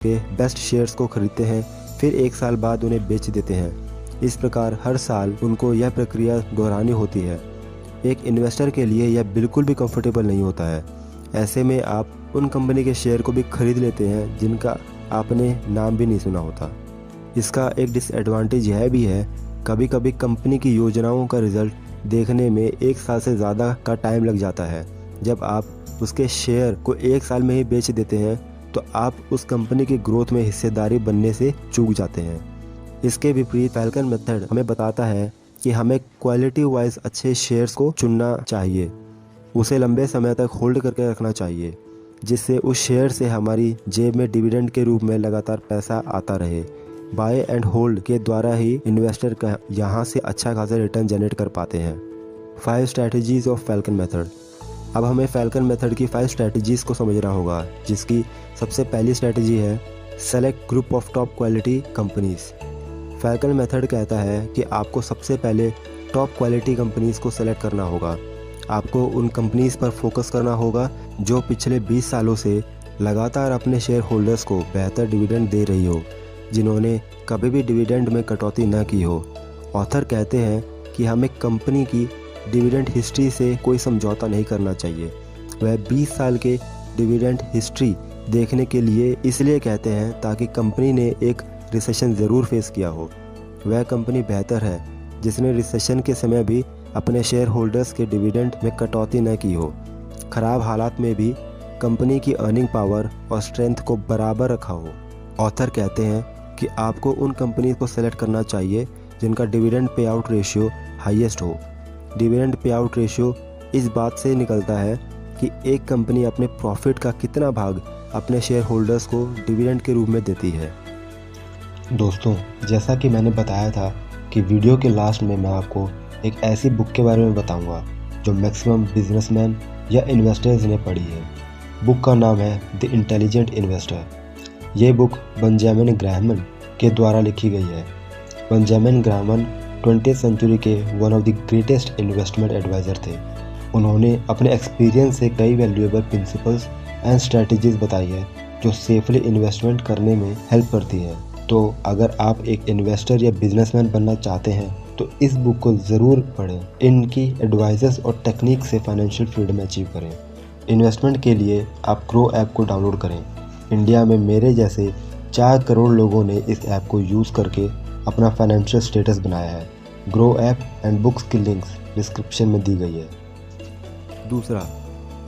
के best shares को खरीदते हैं, फिर 1 साल बाद उन्हें बेच देते हैं। इस प्रकार हर साल उनको यह प्रक्रिया दोहरानी होती है। एक इन्वेस्टर के लिए यह बिल्कुल भी कंफर्टेबल नहीं होता है। ऐसे में आप उन कंपनी के शेयर को भी खरीद लेते हैं जिनका आपने नाम भी नहीं सुना होता। इसका एक डिसएडवांटेज यह भी है, कभी कभी कंपनी की योजनाओं का रिजल्ट देखने में 1 साल से ज़्यादा का टाइम लग जाता है। जब आप उसके शेयर को 1 साल में ही बेच देते हैं तो आप उस कंपनी की ग्रोथ में हिस्सेदारी बनने से चूक जाते हैं। इसके विपरीत फैल्कन मेथड हमें बताता है कि हमें क्वालिटी वाइज अच्छे शेयर्स को चुनना चाहिए, उसे लंबे समय तक होल्ड करके रखना चाहिए, जिससे उस शेयर से हमारी जेब में डिविडेंड के रूप में लगातार पैसा आता रहे। बाय एंड होल्ड के द्वारा ही इन्वेस्टर का यहाँ से अच्छा खासा रिटर्न जनरेट कर पाते हैं। 5 स्ट्रैटेजीज ऑफ फैल्कन मेथड। अब हमें फैल्कन मेथड की 5 स्ट्रैटेजीज को समझना होगा, जिसकी सबसे पहली स्ट्रैटेजी है select group of top quality companies. Falcon method कहता है कि आपको सबसे पहले टॉप क्वालिटी कंपनीज को सेलेक्ट करना होगा। आपको उन कंपनीज पर फोकस करना होगा जो पिछले 20 सालों से लगातार अपने शेयर होल्डर्स को बेहतर डिविडेंड दे रही हो, जिन्होंने कभी भी डिविडेंड में कटौती न की हो। ऑथर कहते हैं कि हमें कंपनी की डिविडेंड हिस्ट्री से कोई समझौता नहीं करना चाहिए। वह 20 साल के डिविडेंड हिस्ट्री देखने के लिए इसलिए कहते हैं ताकि कंपनी ने एक रिसेशन ज़रूर फेस किया हो। वह कंपनी बेहतर है जिसने रिसेशन के समय भी अपने शेयर होल्डर्स के डिविडेंड में कटौती न की हो। ख़राब हालात में भी कंपनी की अर्निंग पावर और स्ट्रेंथ को बराबर रखा हो। ऑथर कहते हैं कि आपको उन कंपनी को सेलेक्ट करना चाहिए जिनका dividend pay out ratio highest हो। डिविडेंड पे आउट रेशियो इस बात से निकलता है कि एक कंपनी अपने प्रॉफिट का कितना भाग अपने शेयर होल्डर्स को डिविडेंड के रूप में देती है। दोस्तों, जैसा कि मैंने बताया था कि वीडियो के लास्ट में मैं आपको एक ऐसी बुक के बारे में बताऊंगा जो मैक्सिमम बिजनेसमैन या इन्वेस्टर्स ने पढ़ी है। बुक का नाम है द इंटेलिजेंट इन्वेस्टर। ये बुक बेंजामिन ग्रैहम के द्वारा लिखी गई है। बेंजामिन ग्रैहम 20th सेंचुरी के one of the greatest investment advisor थे। उन्होंने अपने एक्सपीरियंस से कई वैल्यूएबल प्रिंसिपल्स एंड स्ट्रेटजीज बताई है जो सेफली इन्वेस्टमेंट करने में हेल्प करती है। तो अगर आप एक इन्वेस्टर या बिजनेसमैन बनना चाहते हैं तो इस बुक को ज़रूर पढ़ें। इनकी एडवाइजेस और टेक्निक से फाइनेंशियल फ्रीडम अचीव करें। इन्वेस्टमेंट के लिए आप ग्रो ऐप को डाउनलोड करें। इंडिया में मेरे जैसे 4 करोड़ लोगों ने इस ऐप को यूज़ करके अपना फाइनेंशियल स्टेटस बनाया है। ग्रो ऐप एंड बुक्स की लिंक्स डिस्क्रिप्शन में दी गई है। दूसरा,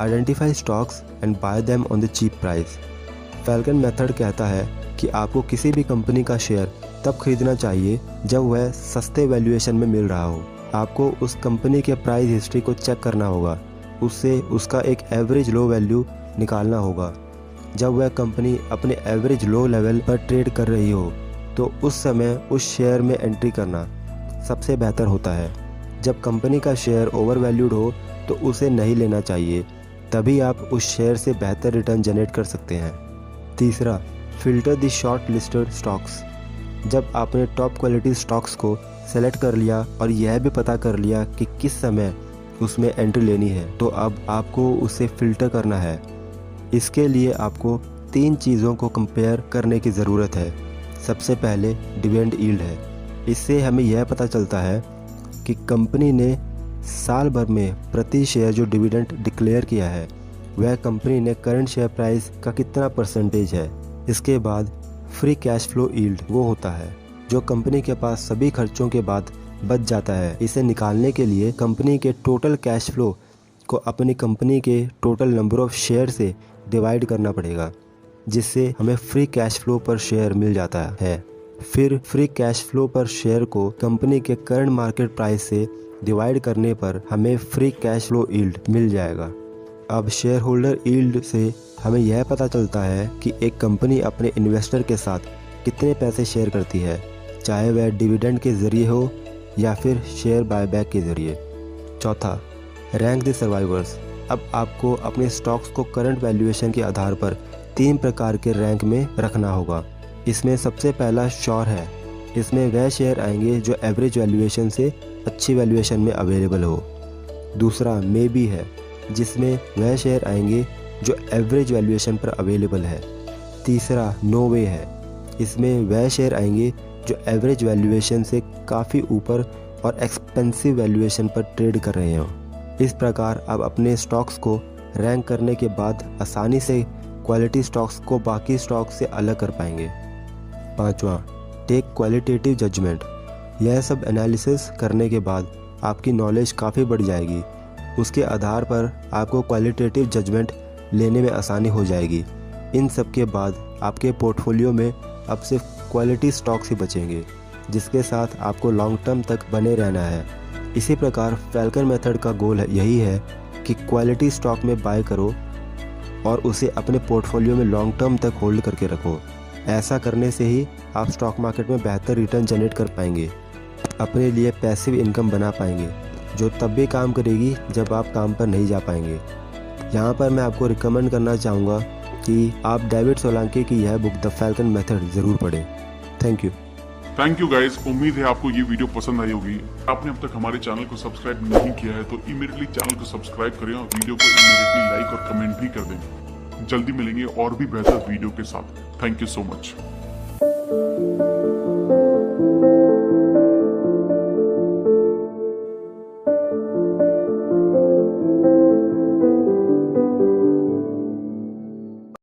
identify stocks and buy them on the cheap price. Falcon method कहता है कि आपको किसी भी कंपनी का शेयर तब खरीदना चाहिए जब वह सस्ते वैल्यूएशन में मिल रहा हो। आपको उस कंपनी के प्राइस हिस्ट्री को चेक करना होगा, उससे उसका एक एवरेज लो वैल्यू निकालना होगा। जब वह कंपनी अपने एवरेज लो लेवल पर ट्रेड कर रही हो तो उस समय उस शेयर में एंट्री करना सबसे बेहतर होता है। जब कंपनी का शेयर ओवर वैल्यूड हो तो उसे नहीं लेना चाहिए, तभी आप उस शेयर से बेहतर रिटर्न जनरेट कर सकते हैं। तीसरा, filter the short listed stocks. जब आपने टॉप क्वालिटी स्टॉक्स को सेलेक्ट कर लिया और यह भी पता कर लिया कि किस समय उसमें एंट्री लेनी है, तो अब आपको उसे फिल्टर करना है। इसके लिए आपको 3 चीज़ों को कंपेयर करने की ज़रूरत है। सबसे पहले डिविडेंड यील्ड है। इससे हमें यह पता चलता है कि कंपनी ने साल भर में प्रति शेयर जो डिविडेंड डिक्लेयर किया है वह कंपनी ने करंट शेयर प्राइस का कितना परसेंटेज है। इसके बाद फ्री कैश फ्लो यील्ड वो होता है जो कंपनी के पास सभी खर्चों के बाद बच जाता है। इसे निकालने के लिए कंपनी के टोटल कैश फ्लो को अपनी कंपनी के टोटल नंबर ऑफ शेयर से डिवाइड करना पड़ेगा, जिससे हमें फ्री कैश फ्लो पर शेयर मिल जाता है। फिर फ्री कैश फ्लो पर शेयर को कंपनी के करंट मार्केट प्राइस से डिवाइड करने पर हमें फ्री कैश फ्लो यील्ड मिल जाएगा। अब शेयर होल्डर यील्ड से हमें यह पता चलता है कि एक कंपनी अपने इन्वेस्टर के साथ कितने पैसे शेयर करती है, चाहे वह डिविडेंड के ज़रिए हो या फिर शेयर बायबैक के ज़रिए। चौथा, रैंक द सर्वाइवर्स। अब आपको अपने स्टॉक्स को करंट वैल्यूएशन के आधार पर 3 प्रकार के रैंक में रखना होगा। इसमें सबसे पहला श्योर है। इसमें वह शेयर आएंगे जो एवरेज वैल्यूएशन से अच्छी वैल्यूएशन में अवेलेबल हो। दूसरा मे बी है, जिसमें वह शेयर आएंगे जो एवरेज वैल्यूएशन पर अवेलेबल है। तीसरा नो वे है। इसमें वह शेयर आएंगे जो एवरेज वैल्यूएशन से काफ़ी ऊपर और एक्सपेंसिव वैल्यूएशन पर ट्रेड कर रहे हो। इस प्रकार आप अपने स्टॉक्स को रैंक करने के बाद आसानी से क्वालिटी स्टॉक्स को बाकी स्टॉक्स से अलग कर पाएंगे। पांचवा, टेक क्वालिटेटिव जजमेंट। यह सब एनालिसिस करने के बाद आपकी नॉलेज काफ़ी बढ़ जाएगी। उसके आधार पर आपको क्वालिटेटिव जजमेंट लेने में आसानी हो जाएगी। इन सब के बाद आपके पोर्टफोलियो में अब सिर्फ क्वालिटी स्टॉक्स ही बचेंगे, जिसके साथ आपको लॉन्ग टर्म तक बने रहना है। इसी प्रकार फैल्कन मेथड का गोल यही है कि क्वालिटी स्टॉक में बाय करो और उसे अपने पोर्टफोलियो में लॉन्ग टर्म तक होल्ड करके रखो। ऐसा करने से ही आप स्टॉक मार्केट में बेहतर रिटर्न जनरेट कर पाएंगे, अपने लिए पैसिव इनकम बना पाएंगे, जो तब भी काम करेगी जब आप काम पर नहीं जा पाएंगे। यहाँ पर मैं आपको रिकमेंड करना चाहूँगा कि आप डेविड सोलांकी की यह बुक द फैल्कन मेथड ज़रूर पढ़ें। Thank you guys. उम्मीद है आपको ये वीडियो पसंद आई होगी। आपने अब तक हमारे चैनल को सब्सक्राइब नहीं किया है तो इमीडिएटली चैनल को सब्सक्राइब करें और वीडियो को इमीडिएटली लाइक और कमेंट भी कर दें। जल्दी मिलेंगे और भी बेहतर वीडियो के साथ। Thank you so much.